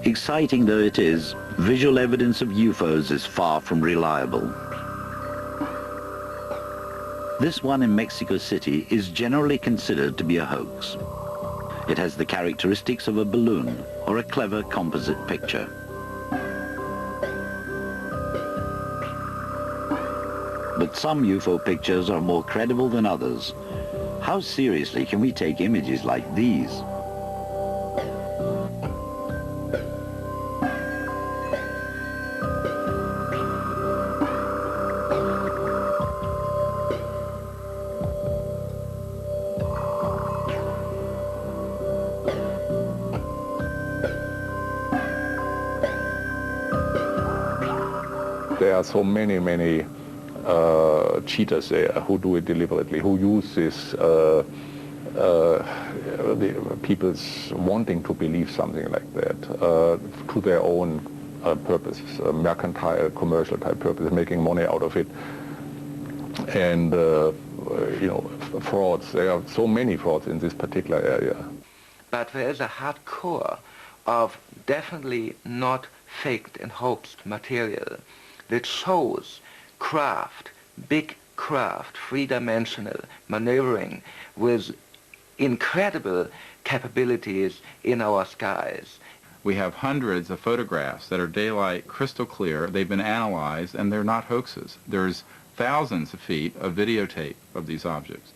Exciting though it is, visual evidence of UFOs is far from reliable. This one in Mexico City is generally considered to be a hoax. It has the characteristics of a balloon or a clever composite picture. But some UFO pictures are more credible than others. How seriously can we take images like these? There are so many cheaters there who do it deliberately, who use this the people's wanting to believe something like that to their own purposes, mercantile, commercial type purposes, making money out of it. And you know, frauds. There are so many frauds in this particular area. But there is a hardcore of definitely not faked and hoaxed material that shows craft, big craft, three-dimensional maneuvering with incredible capabilities in our skies. We have hundreds of photographs that are daylight, crystal clear. They've been analyzed, and they're not hoaxes. There's thousands of feet of videotape of these objects.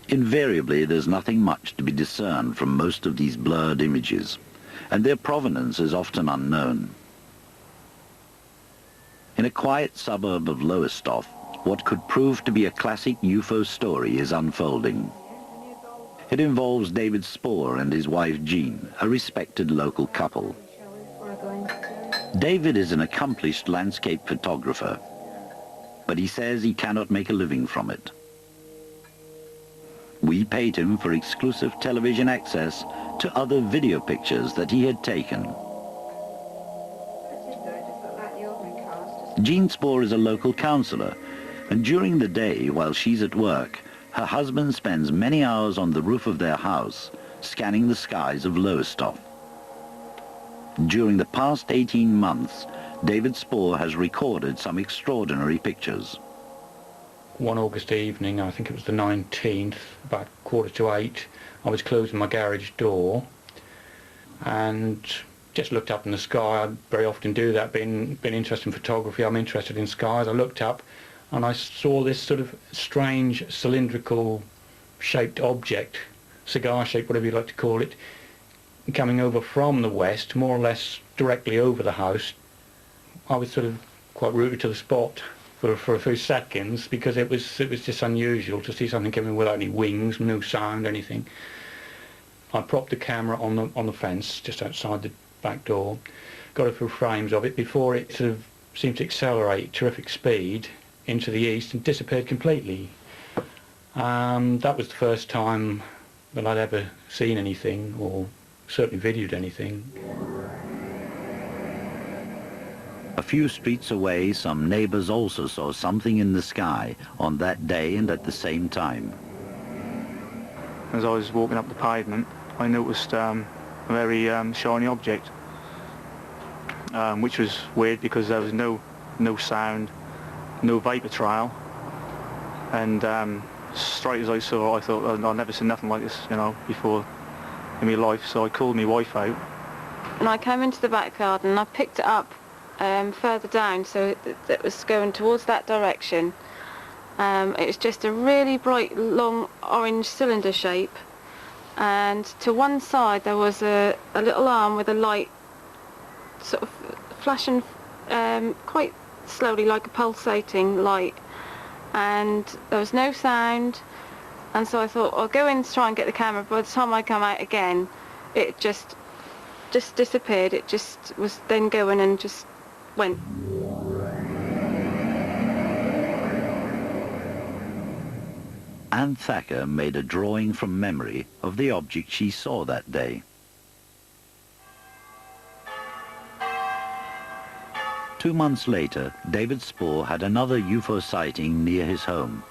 Invariably, there's nothing much to be discerned from most of these blurred images, and their provenance is often unknown. In a quiet suburb of Lowestoft, what could prove to be a classic UFO story is unfolding. It involves David Spoor and his wife Jean, a respected local couple. David is an accomplished landscape photographer, but he says he cannot make a living from it. We paid him for exclusive television access to other video pictures that he had taken. Jean Spoor is a local councillor, and during the day, while she's at work, her husband spends many hours on the roof of their house, scanning the skies of Lowestoft. During the past 18 months, David Spoor has recorded some extraordinary pictures. One August evening, I think it was the 19th, about 7:45, I was closing my garage door and just looked up in the sky. I very often do that, being interested in photography. I'm interested in skies. I looked up and I saw this sort of strange cylindrical shaped object, cigar shaped, whatever you like to call it, coming over from the west, more or less directly over the house. I was sort of quite rooted to the spot for a few seconds, because it was just unusual to see something coming without any wings, no sound, anything. I propped the camera on the fence just outside the back door, got a few frames of it before it sort of seemed to accelerate terrific speed into the east and disappeared completely. That was the first time that I'd ever seen anything, or certainly videoed anything. A few streets away, some neighbors also saw something in the sky on that day and at the same time. As I was walking up the pavement, I noticed a very shiny object, which was weird because there was no sound, no vapor trail, and straight as I saw it, I thought, I've never seen nothing like this, you know, before in my life. So I called my wife out. And I came into the back garden and I picked it up further down, so it was going towards that direction. It was just a really bright, long orange cylinder shape, and to one side there was a little arm with a light sort of flashing quite slowly, like a pulsating light, and there was no sound. And so I thought, I'll go in to try and get the camera. By the time I come out again, it just disappeared. It just was then going and just went. Anne Thacker made a drawing from memory of the object she saw that day. 2 months later, David Spoor had another UFO sighting near his home.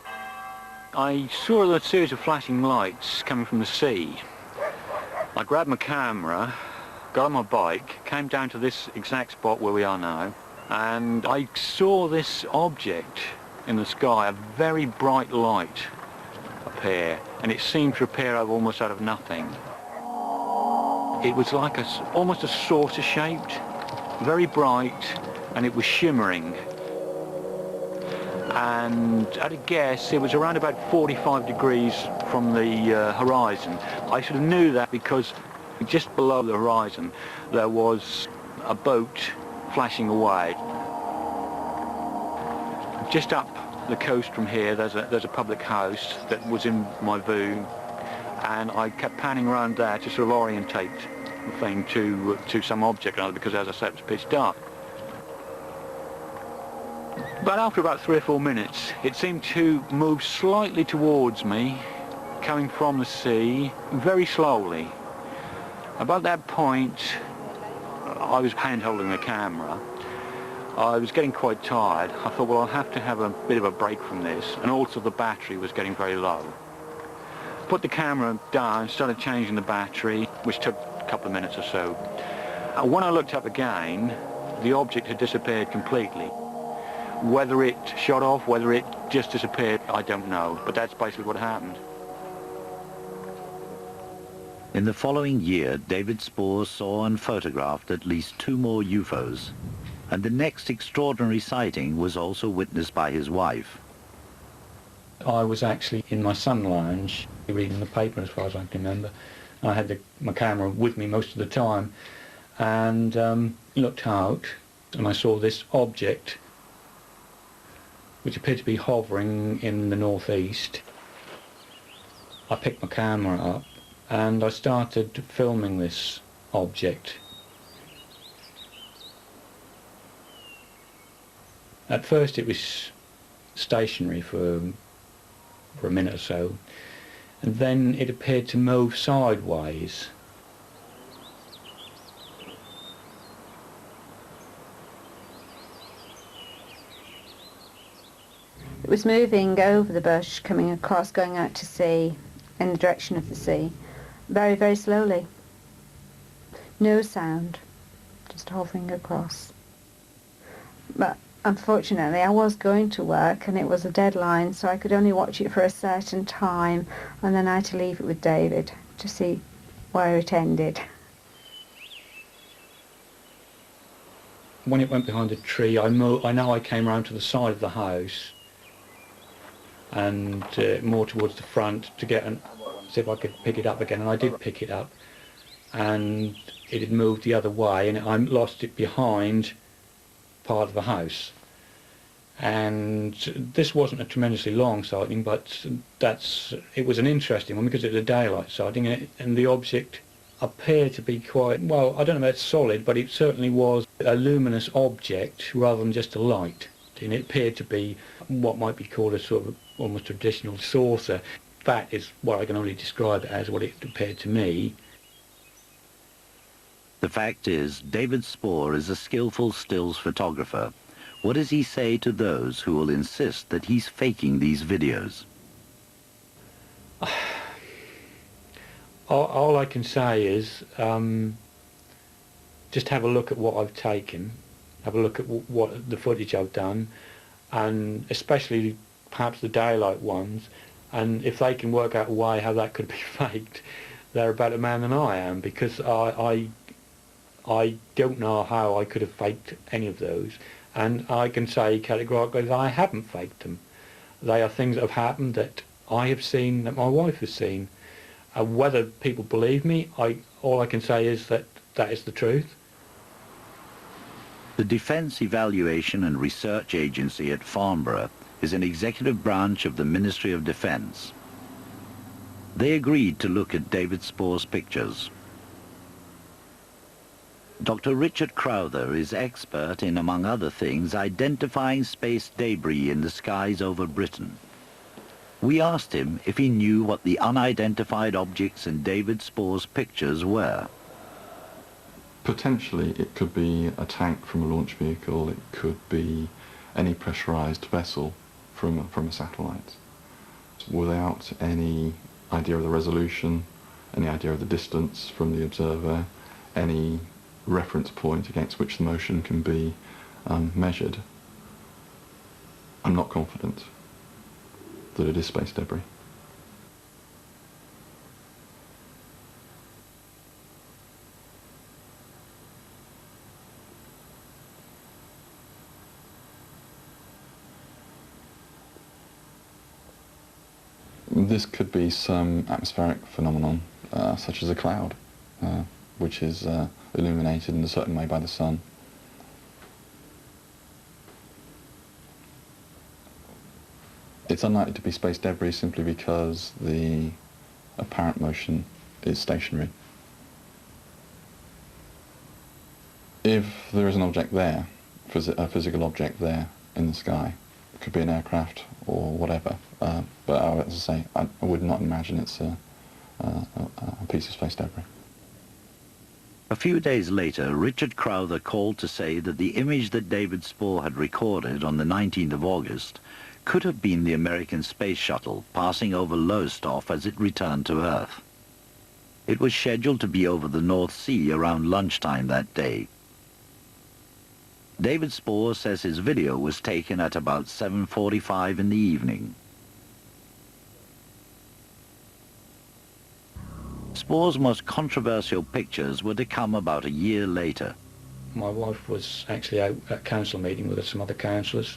I saw a series of flashing lights coming from the sea. I grabbed my camera, got on my bike, came down to this exact spot where we are now, and I saw this object in the sky, a very bright light appear, and it seemed to appear almost out of nothing. It was like almost a saucer shaped, very bright, and it was shimmering. And at a guess, it was around about 45 degrees from the horizon. I sort of knew that because just below the horizon there was a boat flashing away. Just up the coast from here there's a public house that was in my view, and I kept panning around there to sort of orientate the thing to some object or other, because as I said it was pitch dark. But after about 3 or 4 minutes it seemed to move slightly towards me, coming from the sea, very slowly. About that point I was hand-holding the camera. I was getting quite tired. I thought, well, I'll have to have a bit of a break from this, and also the battery was getting very low. Put the camera down, started changing the battery, which took a couple of minutes or so. When I looked up again, the object had disappeared completely. Whether it shot off, whether it just disappeared, I don't know, but that's basically what happened. In the following year, David Spohr saw and photographed at least 2 more UFOs, and the next extraordinary sighting was also witnessed by his wife. I was actually in my sun lounge reading the paper, as far as I can remember. I had my camera with me most of the time, and looked out, and I saw this object which appeared to be hovering in the northeast. I picked my camera up and I started filming this object. At first it was stationary for a minute or so, and then it appeared to move sideways. It was moving over the bush, coming across, going out to sea, in the direction of the sea, very, very slowly. No sound, just hovering across. But unfortunately I was going to work and it was a deadline, so I could only watch it for a certain time, and then I had to leave it with David to see where it ended. When it went behind a tree, I know I came round to the side of the house and more towards the front to see if I could pick it up again, and I did pick it up, and it had moved the other way, and I lost it behind part of the house. And this wasn't a tremendously long sighting, but it was an interesting one because it was a daylight sighting, and the object appeared to be quite, well, I don't know if it's solid, but it certainly was a luminous object rather than just a light. And it appeared to be what might be called a sort of almost traditional saucer. That is what I can only describe it as, what it appeared to me. The fact is, David Spohr is a skillful stills photographer. What does he say to those who will insist that he's faking these videos? All I can say is just have a look at what I've taken, have a look at what the footage I've done, and especially perhaps the daylight ones, and if they can work out a way how that could be faked, they're a better man than I am, because I don't know how I could have faked any of those, and I can say categorically that I haven't faked them. They are things that have happened that I have seen, that my wife has seen. Whether people believe me, all I can say is that that is the truth. The Defence Evaluation and Research Agency at Farnborough is an executive branch of the Ministry of Defence. They agreed to look at David Spohr's pictures. Dr. Richard Crowther is expert in, among other things, identifying space debris in the skies over Britain. We asked him if he knew what the unidentified objects in David Spohr's pictures were. Potentially it could be a tank from a launch vehicle, it could be any pressurized vessel from a satellite. Without any idea of the resolution, any idea of the distance from the observer, any reference point against which the motion can be measured, I'm not confident that it is space debris. This could be some atmospheric phenomenon, such as a cloud, which is illuminated in a certain way by the sun. It's unlikely to be space debris simply because the apparent motion is stationary. If there is an object there, a physical object there in the sky, it could be an aircraft or whatever, but as I say, I would not imagine it's a piece of space debris. A few days later, Richard Crowther called to say that the image that David Spoor had recorded on the 19th of August could have been the American space shuttle passing over Lowestoft as it returned to Earth. It was scheduled to be over the North Sea around lunchtime that day. David Spoor says his video was taken at about 7:45 in the evening. Spoor's most controversial pictures were to come about a year later. My wife was actually out at council meeting with some other councillors,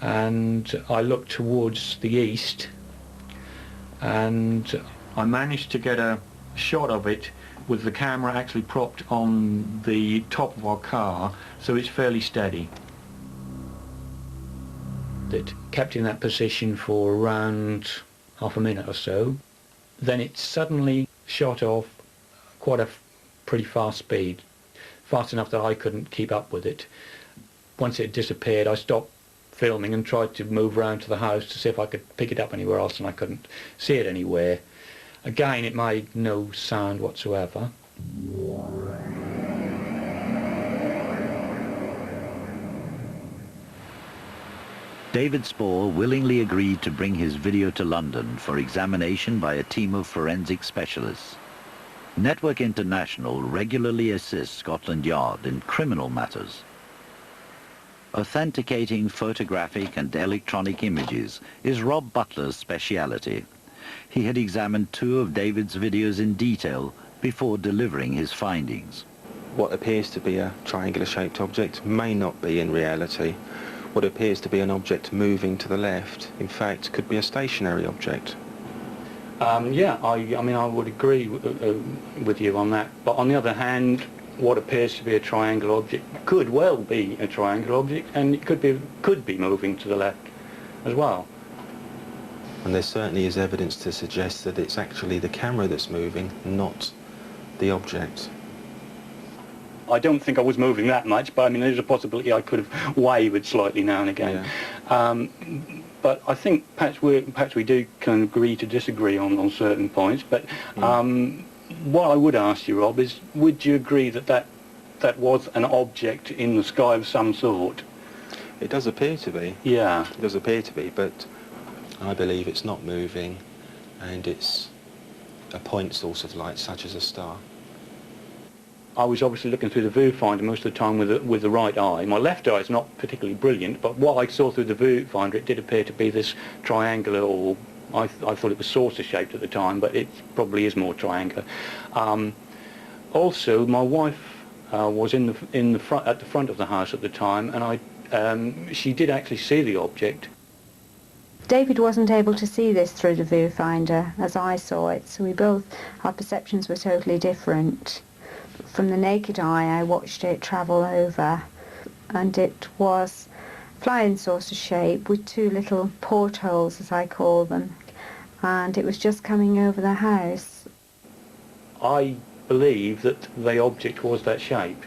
and I looked towards the east, and I managed to get a shot of it with the camera actually propped on the top of our car, so it's fairly steady. It kept in that position for around half a minute or so. Then it suddenly shot off quite a pretty fast speed, fast enough that I couldn't keep up with it. Once it disappeared, I stopped filming and tried to move around to the house to see if I could pick it up anywhere else, and I couldn't see it anywhere. Again, it made no sound whatsoever. David Spoor willingly agreed to bring his video to London for examination by a team of forensic specialists. Network International regularly assists Scotland Yard in criminal matters. Authenticating photographic and electronic images is Rob Butler's speciality. He had examined 2 of David's videos in detail before delivering his findings. What appears to be a triangular-shaped object may not be in reality. What appears to be an object moving to the left, in fact, could be a stationary object. Yeah, I mean, I would agree with you on that. But on the other hand, what appears to be a triangular object could well be a triangular object, and it could be moving to the left as well. And there certainly is evidence to suggest that it's actually the camera that's moving, not the object. I don't think I was moving that much, but I mean, there's a possibility I could have wavered slightly now and again. Yeah. But I think perhaps we can agree to disagree on certain points. But what I would ask you, Rob, is would you agree that was an object in the sky of some sort? It does appear to be. Yeah. It does appear to be, but I believe it's not moving, and it's a point source of light, such as a star. I was obviously looking through the viewfinder most of the time with the right eye. My left eye is not particularly brilliant, but what I saw through the viewfinder, it did appear to be this triangular, or I thought it was saucer-shaped at the time, but it probably is more triangular. Also, my wife was at the front of the house at the time, and she did actually see the object. David wasn't able to see this through the viewfinder as I saw it, so our perceptions were totally different. From the naked eye, I watched it travel over, and it was flying saucer shape with 2 little portholes, as I call them, and it was just coming over the house. I believe that the object was that shape,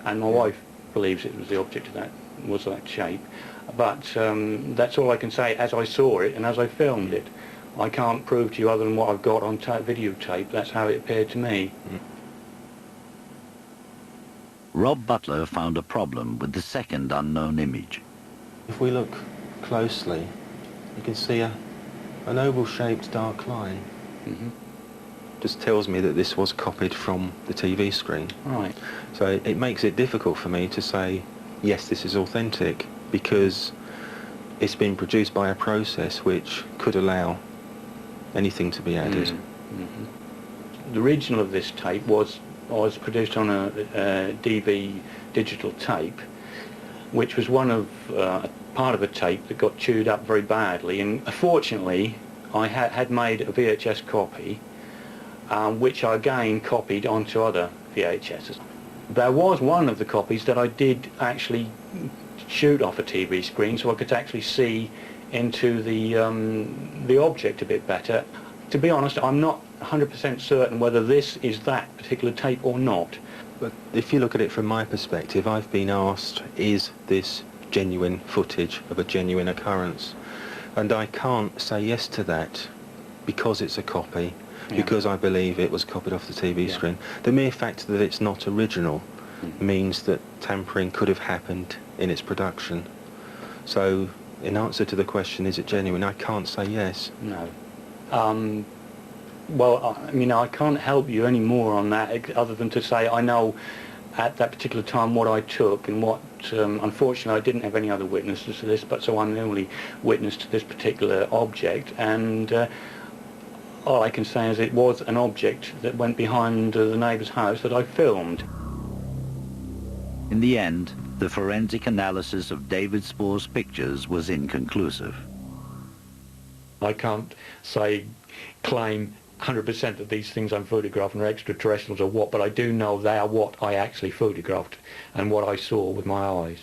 and my wife believes it was the object that was that shape, but that's all I can say as I saw it and as I filmed it. I can't prove to you other than what I've got on videotape. That's how it appeared to me. Rob Butler found a problem with the second unknown image. If we look closely, you can see an oval-shaped dark line. just tells me that this was copied from the TV screen. Right. So it makes it difficult for me to say, yes, this is authentic, because it's been produced by a process which could allow anything to be added. The original of this tape was produced on a DV digital tape, which was one of part of a tape that got chewed up very badly, and unfortunately I had made a VHS copy, which I again copied onto other VHSs. There was one of the copies that I did actually shoot off a TV screen, so I could actually see into the object a bit better. To be honest, I'm not 100% certain whether this is that particular tape or not. But if you look at it from my perspective, I've been asked, is this genuine footage of a genuine occurrence? And I can't say yes to that because it's a copy, because I believe it was copied off the TV screen. The mere fact that it's not original means that tampering could have happened in its production. So in answer to the question, is it genuine, I can't say yes. No. Well, I mean, I can't help you any more on that other than to say I know at that particular time what I took and what, unfortunately I didn't have any other witnesses to this, but so I'm the only witness to this particular object, and all I can say is it was an object that went behind the neighbour's house that I filmed. In the end, the forensic analysis of David Spore's pictures was inconclusive. I can't claim 100% that these things I'm photographing are extraterrestrials or what, but I do know they are what I actually photographed and what I saw with my eyes.